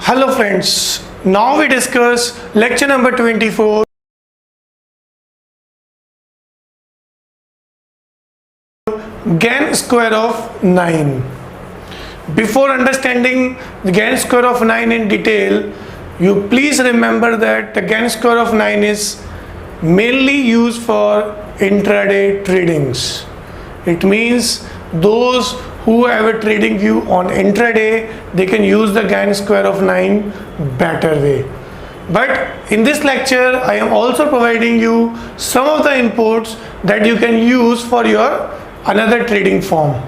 Hello friends, now we discuss lecture number 24, Gann square of 9. Before understanding the Gann square of 9 in detail, you please remember that the Gann square of 9 is mainly used for intraday tradings. It means those who have a trading view on intraday, they can use the Gann square of 9 better way. But in this lecture, I am also providing you some of the inputs that you can use for your another trading form.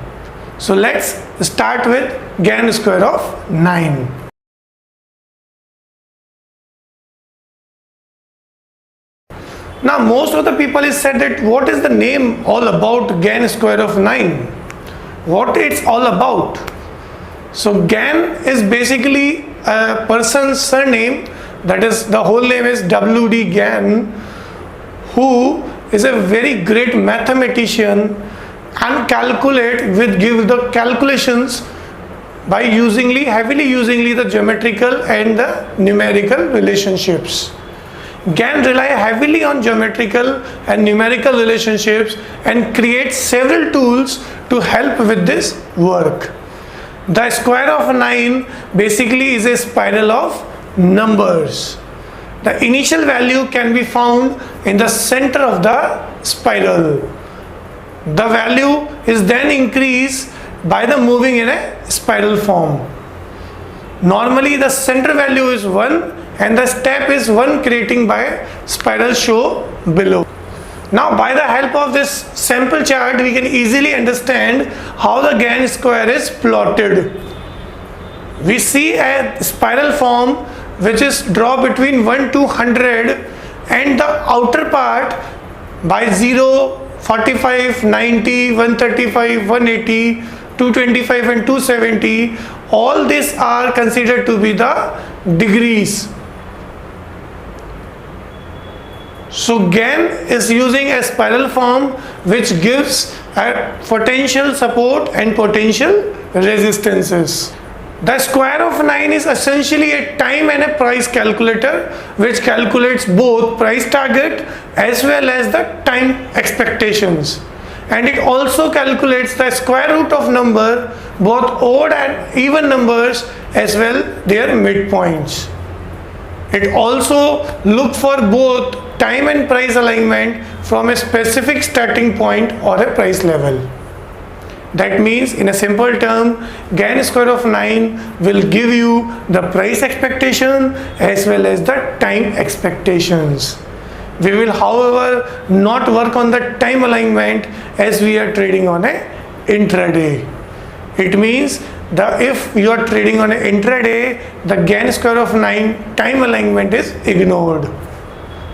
So let's start with Gann square of 9. Now most of the people is said that what is the name all about Gann square of 9? What it's all about? So Gann is basically a person's surname, that is the whole name is W.D. Gann, who is a very great mathematician and give the calculations by heavily using the geometrical and the numerical relationships. Gann rely heavily on geometrical and numerical relationships and creates several tools to help with this work. The square of 9 basically is a spiral of numbers. The initial value can be found in the center of the spiral. The value is then increased by the moving in a spiral form. Normally the center value is 1 and the step is 1 creating by spiral show below. Now by the help of this sample chart, we can easily understand how the Gann square is plotted. We see a spiral form which is drawn between 1 to 100, and the outer part by 0, 45, 90, 135, 180, 225 and 270, all these are considered to be the degrees. So Gann is using a spiral form which gives a potential support and potential resistances. The square of 9 is essentially a time and a price calculator which calculates both price target as well as the time expectations. And it also calculates the square root of number, both odd and even numbers, as well their midpoints. It also looks for both time and price alignment from a specific starting point or a price level. That means, in a simple term, Gann square of 9 will give you the price expectation as well as the time expectations. We will, however, not work on the time alignment as we are trading on a intraday. It means if you are trading on an intraday, the Gann square of 9 time alignment is ignored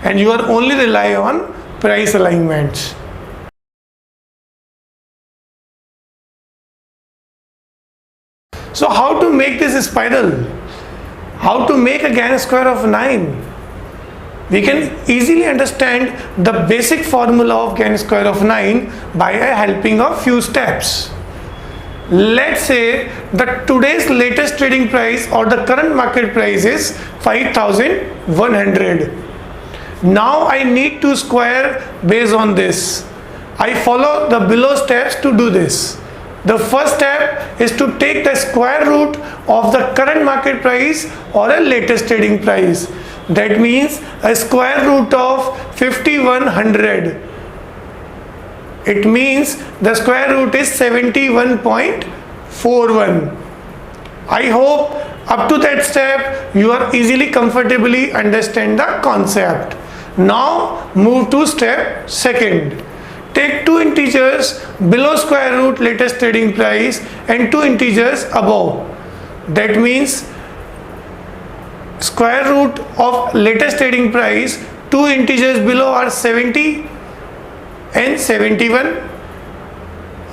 and you are only rely on price alignments. So how to make this spiral? How to make a Gann square of 9? We can easily understand the basic formula of Gann square of 9 by helping of few steps. Let's say that today's latest trading price or the current market price is 5,100. Now I need to square based on this. I follow the below steps to do this. The first step is to take the square root of the current market price or a latest trading price. That means a square root of 5,100. It means the square root is 71.41. I hope up to that step you are easily comfortably understand the concept. Now move to step second. Take two integers below square root latest trading price and two integers above. That means square root of latest trading price, two integers below are 70 and 71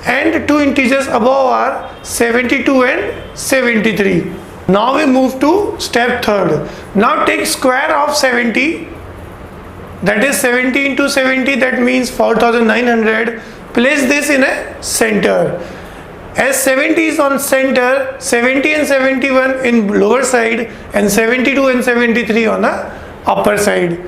and two integers above are 72 and 73. Now we move to step third. Now take square of 70, that is 70 into 70, that means 4,900. Place this in a center As 70 is on center, 70 and 71 in lower side, and 72 and 73 on the upper side.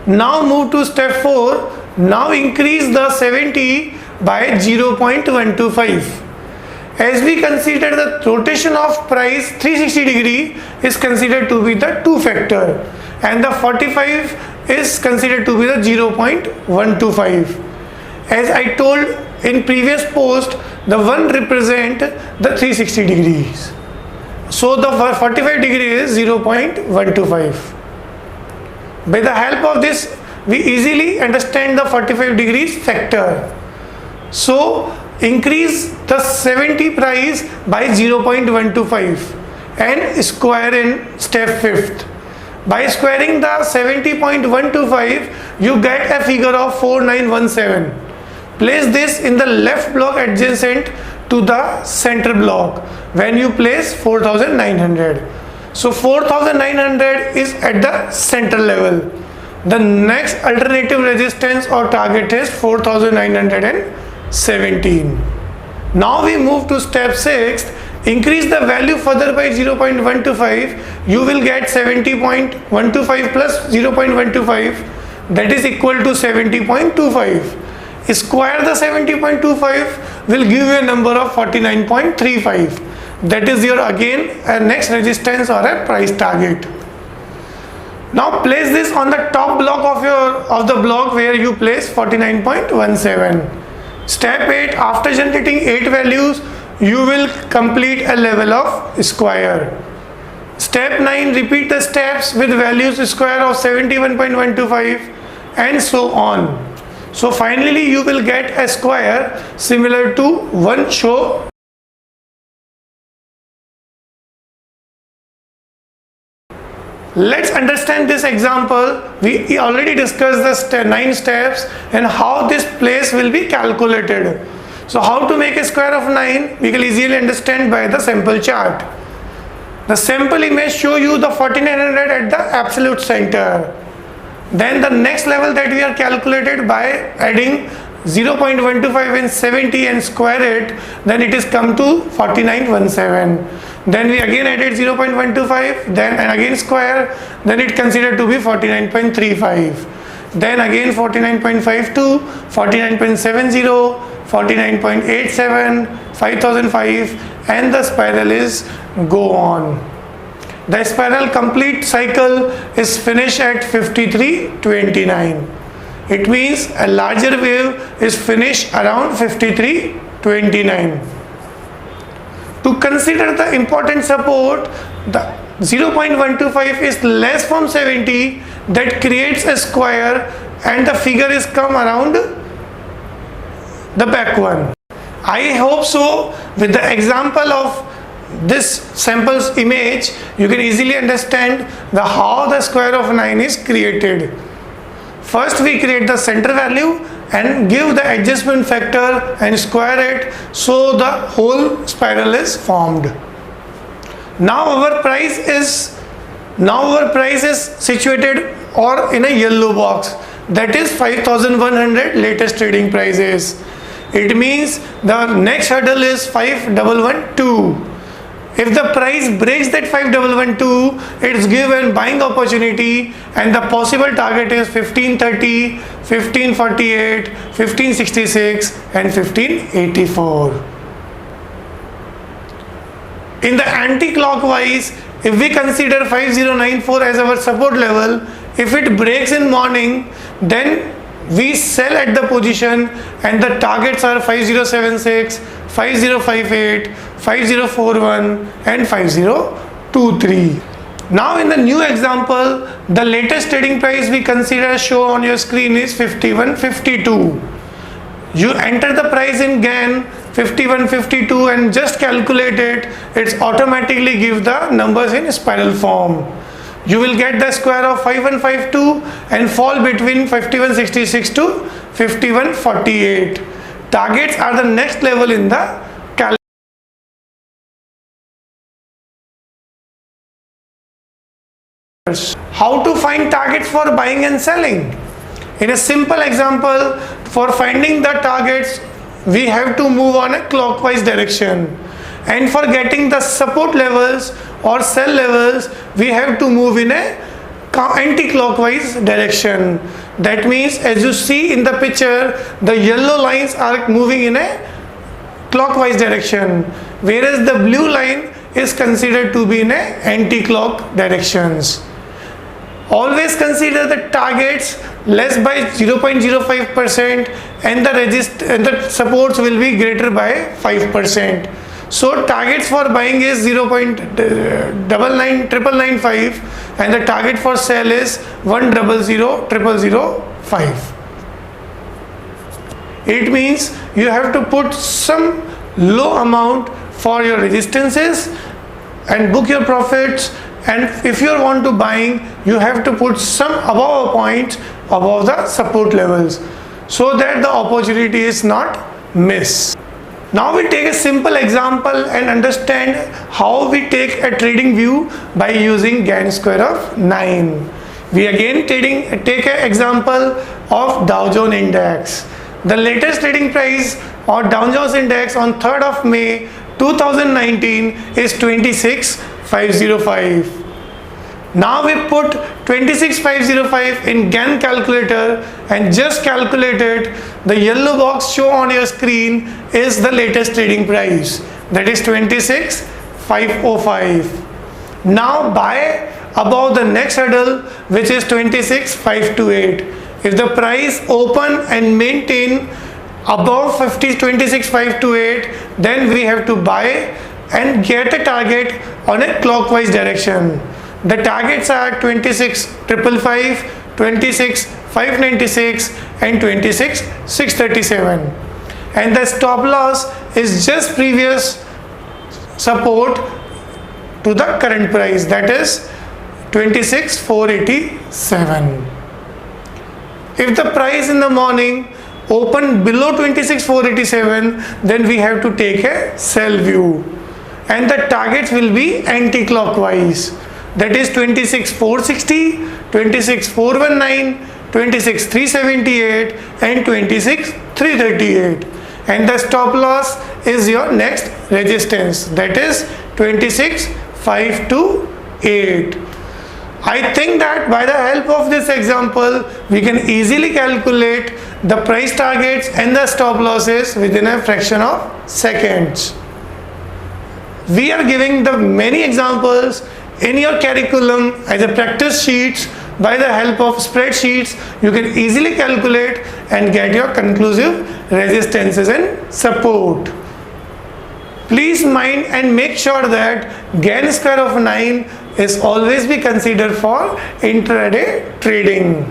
Now move to step 4. Now increase the 70 by 0.125. As we consider the rotation of price 360 degree is considered to be the 2 factor, and the 45 is considered to be the 0.125. As I told in previous post, the 1 represent the 360 degrees. So the 45 degree is 0.125. By the help of this, we easily understand the 45 degrees factor. So increase the 70 price by 0.125 and square in step 5th. By squaring the 70.125, you get a figure of 4917. Place this in the left block adjacent to the center block when you place 4900. So 4900 is at the center level. The next alternative resistance or target is 4917. Now we move to step 6. Increase the value further by 0.125. You will get 70.125 plus 0.125, that is equal to 70.25. Square the 70.25 will give you a number of 49.35. That is your again a next resistance or a price target. Now place this on the top block of the block where you place 49.17. Step 8. After generating 8 values, you will complete a level of square. Step 9. Repeat the steps with values square of 71.125 and so on. So finally you will get a square similar to one show. Let's understand this example. We already discussed the 9 steps and how this place will be calculated. So how to make a square of 9 we can easily understand by the sample chart. The sample image show you the 4900 at the absolute center. Then the next level that we are calculated by adding 0.125 in 70 and square it, then it is come to 4917. Then we again added 0.125, then and again square, then it considered to be 49.35. Then again 49.52, 49.70, 49.87, 5005, and the spiral is go on. The spiral complete cycle is finished at 5329. It means a larger wave is finished around 5329. To consider the important support, the 0.125 is less from 70, that creates a square and the figure is come around the back one. I hope so. With the example of this sample's image, you can easily understand how the square of 9 is created. First we create the center value and give the adjustment factor and square it, so the whole spiral is formed. Now our price is situated or in a yellow box, that is 5100 latest trading prices. It means the next hurdle is 5112. If the price breaks that 5112, it's given buying opportunity, and the possible target is 1530, 1548, 1566 and 1584. In the anti-clockwise, if we consider 5094 as our support level, if it breaks in morning, then we sell at the position, and the targets are 5076, 5058, 5041 and 5023. Now in the new example, the latest trading price we consider show on your screen is 5152. You enter the price in Gann 5152 and just calculate it. It's automatically give the numbers in spiral form. You will get the square of 5152 and fall between 5166 to 5148. Targets are the next level in the calculation. How to find targets for buying and selling? In a simple example, for finding the targets, we have to move on a clockwise direction, and for getting the support levels or sell levels, we have to move in a anti-clockwise direction. That means, as you see in the picture, the yellow lines are moving in a clockwise direction, whereas the blue line is considered to be in a anti-clock directions. Always consider the targets less by 0.05% and the supports will be greater by 5%. So targets for buying is 0.99995 and the target for sell is 1000005. It means you have to put some low amount for your resistances and book your profits, and if you want to buying, you have to put some above a point above the support levels so that the opportunity is not missed. Now we take a simple example and understand how we take a trading view by using Gann square of 9. We again take an example of Dow Jones Index. The latest trading price or Dow Jones Index on 3rd of May 2019 is 26,505. Now we put 26,505 in Gann calculator and just calculate it. The yellow box show on your screen is the latest trading price, that is 26,505. Now buy above the next hurdle, which is 26,528. If the price open and maintain above 26,528, then we have to buy and get a target on a clockwise direction. The targets are 26,555, 26,596 and 26,637, and the stop loss is just previous support to the current price, that is 26,487. If the price in the morning open below 26,487, then we have to take a sell view, and the targets will be anti-clockwise, that is 26,460, 26,419, 26,378 and 26,338, and the stop loss is your next resistance, that is 26,528. I think that by the help of this example, we can easily calculate the price targets and the stop losses within a fraction of seconds. We are giving the many examples in your curriculum as a practice sheets. By the help of spreadsheets, you can easily calculate and get your conclusive resistances and support. Please mind and make sure that Gann square of 9 is always be considered for intraday trading.